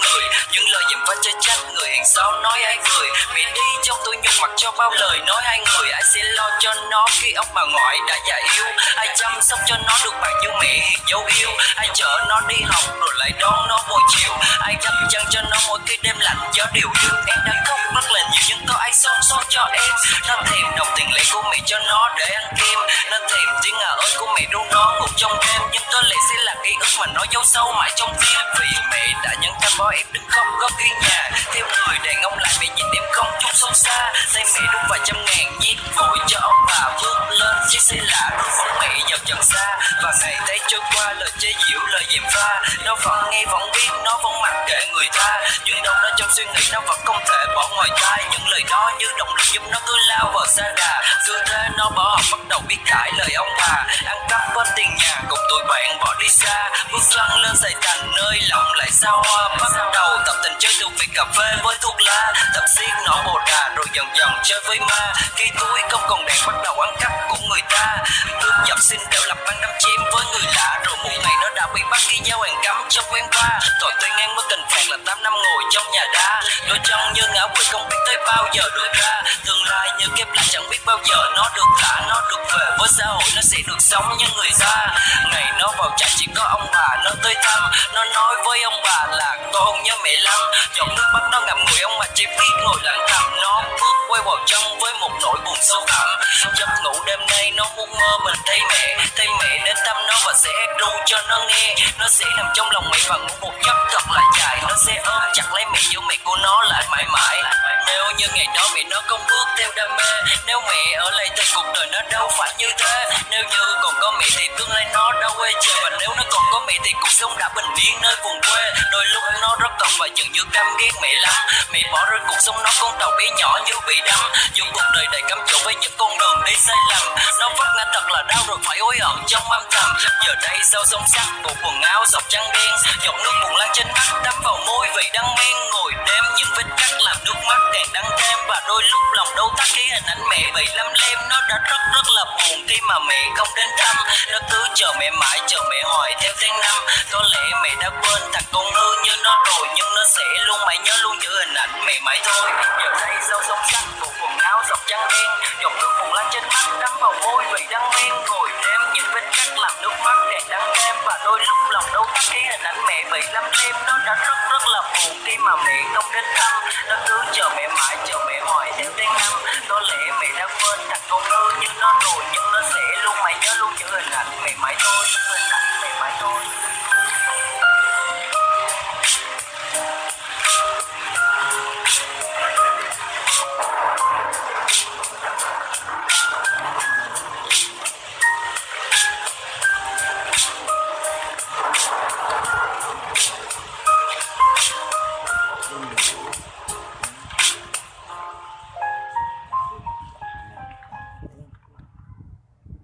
người. Những lời dèm pha chê trách người hàng xóm nói ai cười. Mẹ đi trong tôi nhung mặc cho bao lời nói hai người. Ai sẽ lo cho nó khi ông bà ngoại đã già yếu? Ai chăm sóc cho nó được bằng như mẹ hiền dấu yêu? Ai chở nó đi học rồi lại đón nó buổi chiều? Ai đắp chăn cho nó mỗi khi đêm lạnh gió điều hiu? Em đã khóc rất là nhiều nhưng có ai xót cho em? Nó thèm đồng tiền lẻ của mẹ cho nó để ăn kem. Nó thèm tiếng ơi của mẹ ru nó ngủ trong đêm. Nhưng có lẽ sẽ là ký ức mà nó giấu sâu mãi trong tim. Vì mẹ đã nhẫn tâm bỏ em đứng không có yên nhà. Theo người đàn ông lại mẹ nhìn em không chút xót xa. Tay mẹ đút vài trăm ngàn nhét vội cho ông bà bước lên chiếc xe lạ rồi phóng mẹ dập dần xa. Và ngày tháng trôi qua lời chế giễu lời dèm pha. Nó vẫn nghe vẫn biết nó vẫn mặc kệ người ta. Nhưng đâu đó trong suy nghĩ nó vẫn không thể bỏ ngoài tai. Những lời đó như động lực giúp nó cứ lao vào xa đà. Cứ thế nó bỏ học bắt đầu biết cãi lời ông bà. Ăn cắp quên tiền nhà cùng tụi bạn bỏ đi xa. Bước chân lên Sài Thành nơi lòng lại sao hoa. Bắt đầu tập tình chơi từ việc cà phê với thuốc lá. Tập xiết nỏ bồ đà rồi dần dần chơi với ma. Khi túi không còn đèn bắt đầu ăn cắp của người ta. Cướp giật xin đều lập ban đâm chém với người lạ. Rồi một ngày nó đã bị bắt khi giao hàng cấm trong quán bar. Tội tuy ngang mới cần phạt là 8 năm ngồi trong nhà đá. Đôi chân như ngã quỵ không biết tới bao giờ được ra. Tương lai như kép lại chẳng biết bao giờ nó được thả. Nó được về với xã hội nó sẽ được sống như người ta. Ngày nó vào trại chỉ có ông bà nó tới thăm. Nó nói với ông bà là con nhớ mẹ lắm. Giọt nước mắt nó ngậm ngùi ông bà chỉ biết ngồi lặng thầm. Nó bước quay vào trong với một nỗi buồn sâu thẳm. Giấc ngủ đêm nay nó muốn mơ mình thấy mẹ đến thăm nó và sẽ ru cho nó nghe. Nó sẽ nằm trong lòng mẹ và ngủ một giấc thật là dài. Nó sẽ ôm chặt lấy mẹ giữ mẹ của nó lại mãi mãi. Nếu như ngày đó mẹ nó không bước theo đam mê, nếu mẹ ở lại thì cuộc đời nó đâu phải như thế. Nếu như còn có mẹ thì tương lai nó đâu quê trời. Và nếu nó còn có mẹ thì cuộc sống đã bình yên nơi vùng quê. Đôi lúc nó rất cần và dường như căm ghét mẹ lắm. Mẹ bỏ rơi cuộc sống nó con tàu bé nhỏ như bị đắm. Dù cuộc đời đầy cám dỗ với những con đường đi sai lầm. Nó vấp ngã thật là đau rồi phải hối hận trong âm thầm. Giờ đây sau sông sắc bộ quần áo dọc trắng đen. Giọt nước buồn lăn trên mắt đắp vào môi vì đắng men. Ngồi đếm những vết cắt làm nước mắt càng đắng thêm. Và đôi lúc lòng đau thắt khi hình ảnh mẹ bị lăm lem. Nó đã rất là buồn khi mà mẹ không đến thăm. Nó cứ chờ mẹ mãi chờ mẹ hoài theo tháng năm. Có lẽ mẹ đã quên thằng con hư như nó rồi. Nhưng nó sẽ luôn mãi nhớ luôn giữ hình ảnh mẹ mãi thôi. Giờ đây sau sông sắc bộ quần áo dọc trắng đen. Giọt nước buồn lăn trên mắt đắp vào môi vì đắng men. Ngồi đếm những vết cắt làm nước mắt càng đắng thêm. Và đôi lúc lòng đau thắt khi hình ảnh mẹ bị lăm lem. Nó đã rất là buồn khi mà mẹ không đến thăm. Nó cứ chờ mẹ mãi chờ mẹ hoài theo tháng năm. Có lẽ mẹ đã quên thằng con hư như nó rồi. Nhưng nó sẽ luôn mãi nhớ luôn giữ hình ảnh mẹ mãi thôi. Hình ảnh mẹ